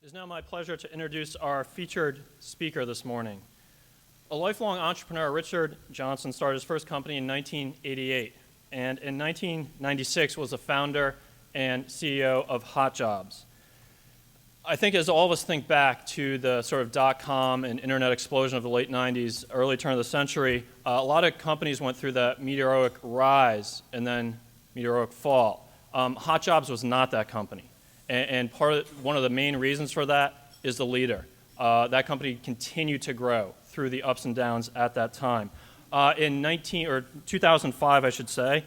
It is now my pleasure to introduce our featured speaker this morning. A lifelong entrepreneur, Richard Johnson started his first company in 1988, and in 1996 was the founder and CEO of Hot Jobs. I think as all of us think back to the sort of dot-com and internet explosion of the late 90s, early turn of the century, a lot of companies went through that meteoric rise and then meteoric fall. Hot Jobs was not that company. And one of the main reasons for that is the leader. That company continued to grow through the ups and downs at that time. In 2005, I should say,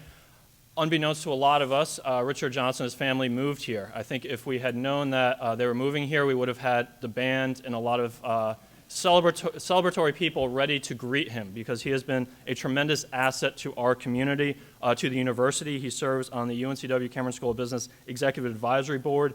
unbeknownst to a lot of us, Richard Johnson and his family moved here. I think if we had known that they were moving here, we would have had the band and a lot of celebratory people ready to greet him, because he has been a tremendous asset to our community, to the university. He serves on the UNCW Cameron School of Business Executive Advisory Board.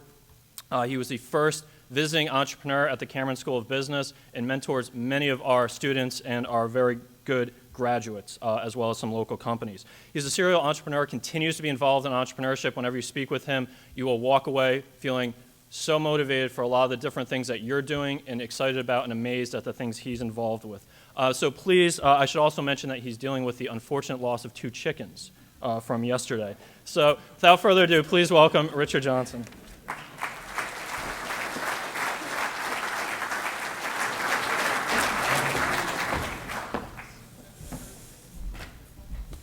He was the first visiting entrepreneur at the Cameron School of Business and mentors many of our students and our very good graduates, as well as some local companies. He's a serial entrepreneur, continues to be involved in entrepreneurship. Whenever you speak with him, you will walk away feeling so motivated for a lot of the different things that you're doing and excited about and amazed at the things he's involved with. So please, I should also mention that he's dealing with the unfortunate loss of 2 chickens from yesterday. So without further ado, please welcome Richard Johnson.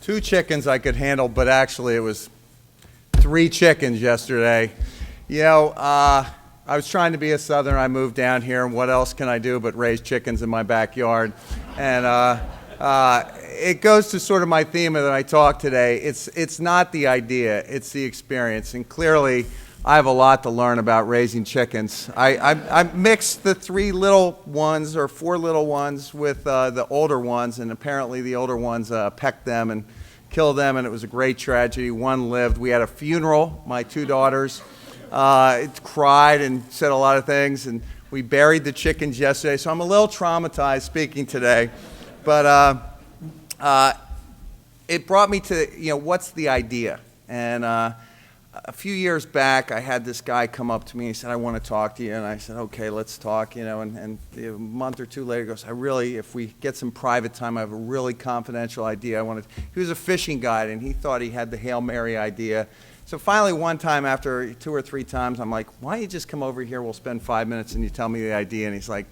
Two chickens I could handle, but actually it was 3 chickens yesterday. You know, I was trying to be a Southerner. I moved down here, and what else can I do but raise chickens in my backyard? And it goes to sort of my theme that I talk today. It's not the idea, it's the experience. And clearly, I have a lot to learn about raising chickens. I mixed the 3 little ones or 4 little ones with the older ones, and apparently the older ones pecked them and killed them, and it was a great tragedy. One lived. We had a funeral, my 2 daughters. Cried and said a lot of things, and we buried the chickens yesterday, so I'm a little traumatized speaking today. But it brought me to, what's the idea? And a few years back, I had this guy come up to me and he said, I want to talk to you. And I said, okay, let's talk, and a month or 2 later, he goes, if we get some private time, I have a really confidential idea. He was a fishing guide, and he thought he had the Hail Mary idea. So finally, one time after 2 or 3 times, I'm like, why don't you just come over here? We'll spend 5 minutes and you tell me the idea. And he's like,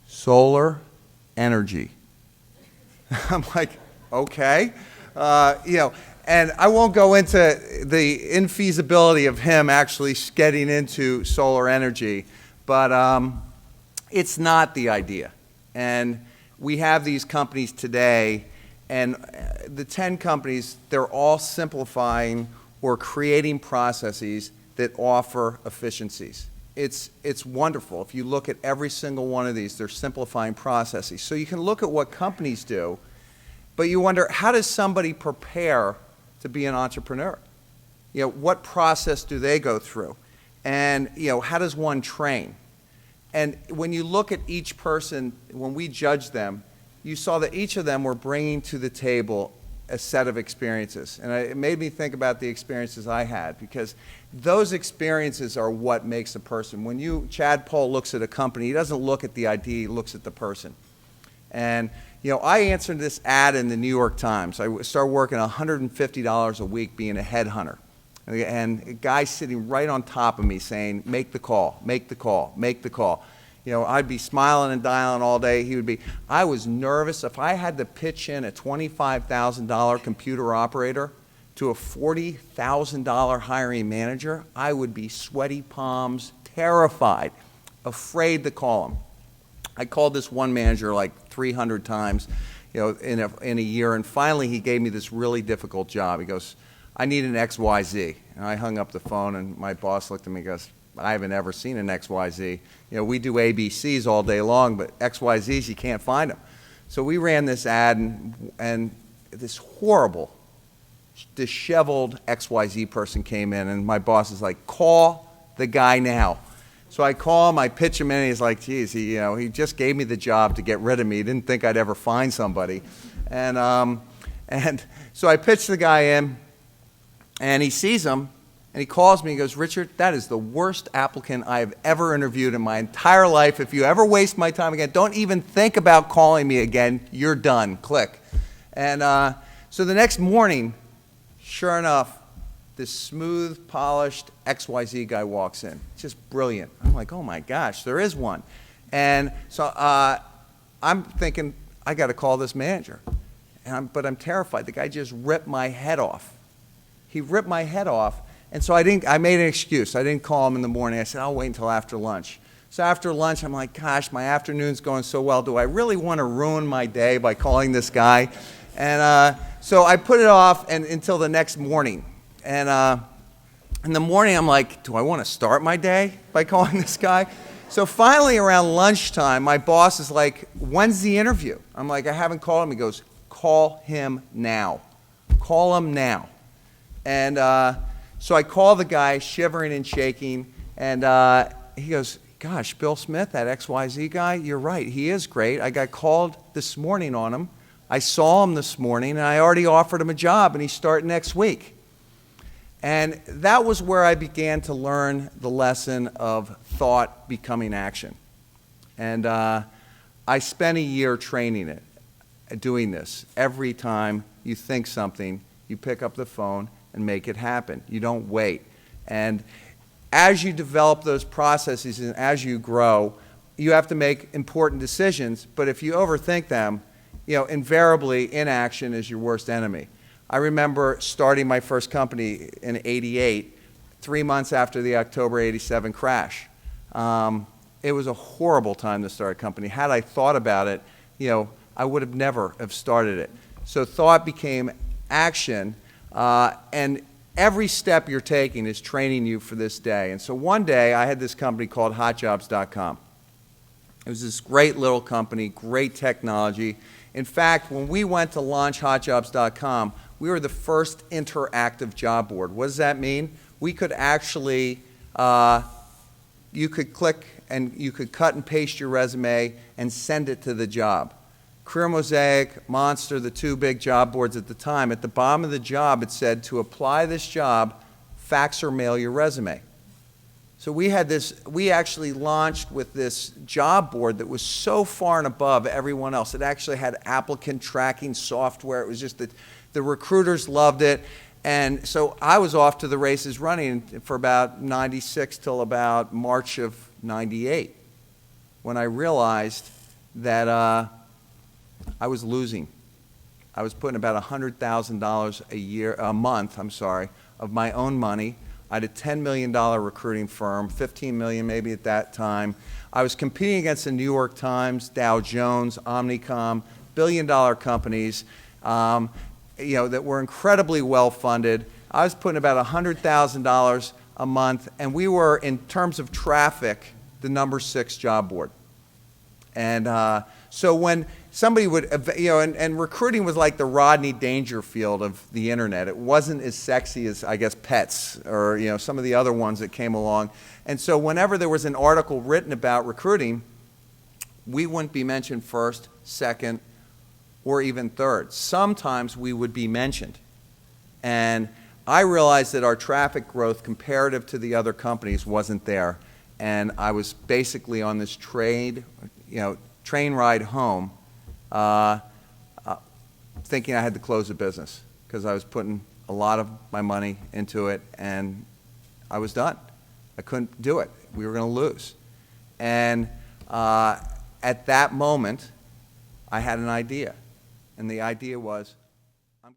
solar energy. I'm like, okay. And I won't go into the infeasibility of him actually getting into solar energy, but it's not the idea. And we have these companies today, and the 10 companies, they're all simplifying or creating processes that offer efficiencies. It's wonderful. If you look at every single one of these, they're simplifying processes. So you can look at what companies do, but you wonder, how does somebody prepare to be an entrepreneur? What process do they go through? And, how does one train? And when you look at each person, when we judge them, you saw that each of them were bringing to the table a set of experiences. And it made me think about the experiences I had, because those experiences are what makes a person. When Chad Pohl looks at a company, he doesn't look at the idea, he looks at the person. And, I answered this ad in the New York Times. I started working $150 a week being a headhunter. And a guy sitting right on top of me saying, make the call, make the call, make the call. I'd be smiling and dialing all day. I was nervous. If I had to pitch in a $25,000 computer operator to a $40,000 hiring manager, I would be sweaty palms, terrified, afraid to call him. I called this one manager like 300 times, in a year, and finally he gave me this really difficult job. He goes, I need an XYZ. And I hung up the phone, and my boss looked at me and goes, I haven't ever seen an XYZ. We do ABCs all day long, but XYZs, you can't find them. So we ran this ad, and this horrible, disheveled XYZ person came in, and my boss is like, call the guy now. So I call him, I pitch him in, and he's like, geez, he just gave me the job to get rid of me. He didn't think I'd ever find somebody. And so I pitched the guy in, and he sees him, And he calls me, he goes, Richard, that is the worst applicant I have ever interviewed in my entire life. If you ever waste my time again, don't even think about calling me again. You're done. Click. And so the next morning, sure enough, this smooth, polished XYZ guy walks in. Just brilliant. I'm like, oh my gosh, there is one. And so I'm thinking, I got to call this manager. But I'm terrified. The guy just ripped my head off. He ripped my head off. And so I made an excuse. I didn't call him in the morning. I said, I'll wait until after lunch. So after lunch, I'm like, gosh, my afternoon's going so well. Do I really want to ruin my day by calling this guy? And so I put it off until the next morning. And in the morning, I'm like, do I want to start my day by calling this guy? So finally, around lunchtime, my boss is like, when's the interview? I'm like, I haven't called him. He goes, call him now. Call him now. And so I call the guy, shivering and shaking, and he goes, gosh, Bill Smith, that XYZ guy, you're right, he is great. I got called this morning on him. I saw him this morning, and I already offered him a job, and he's starting next week. And that was where I began to learn the lesson of thought becoming action. And I spent a year training it, doing this. Every time you think something, you pick up the phone and make it happen. You don't wait. And as you develop those processes and as you grow, you have to make important decisions, but if you overthink them, invariably inaction is your worst enemy. I remember starting my first company in '88, 3 months after the October '87 crash. It was a horrible time to start a company. Had I thought about it, I would have never have started it. So thought became action. And every step you're taking is training you for this day. And so one day, I had this company called HotJobs.com. It was this great little company, great technology. In fact, when we went to launch HotJobs.com, we were the first interactive job board. What does that mean? We could actually, you could click and you could cut and paste your resume and send it to the job. Career Mosaic, Monster, the two big job boards at the time, at the bottom of the job it said, to apply this job, fax or mail your resume. So we actually launched with this job board that was so far and above everyone else. It actually had applicant tracking software. It was just that the recruiters loved it. And so I was off to the races running for about 96 till about March of 98, when I realized that I was losing. I was putting about $100,000 a month, of my own money. I had a $10 million recruiting firm, $15 million maybe at that time. I was competing against the New York Times, Dow Jones, Omnicom, billion-dollar companies, that were incredibly well-funded. I was putting about $100,000 a month, and we were, in terms of traffic, the number 6 job board. And so when somebody would, and recruiting was like the Rodney Dangerfield of the internet. It wasn't as sexy as, I guess, Pets or, some of the other ones that came along. And so whenever there was an article written about recruiting, we wouldn't be mentioned first, second, or even third. Sometimes we would be mentioned. And I realized that our traffic growth comparative to the other companies wasn't there. And I was basically on this train ride home, thinking I had to close the business because I was putting a lot of my money into it, and I was done. I couldn't do it. We were going to lose. And at that moment, I had an idea, and the idea was,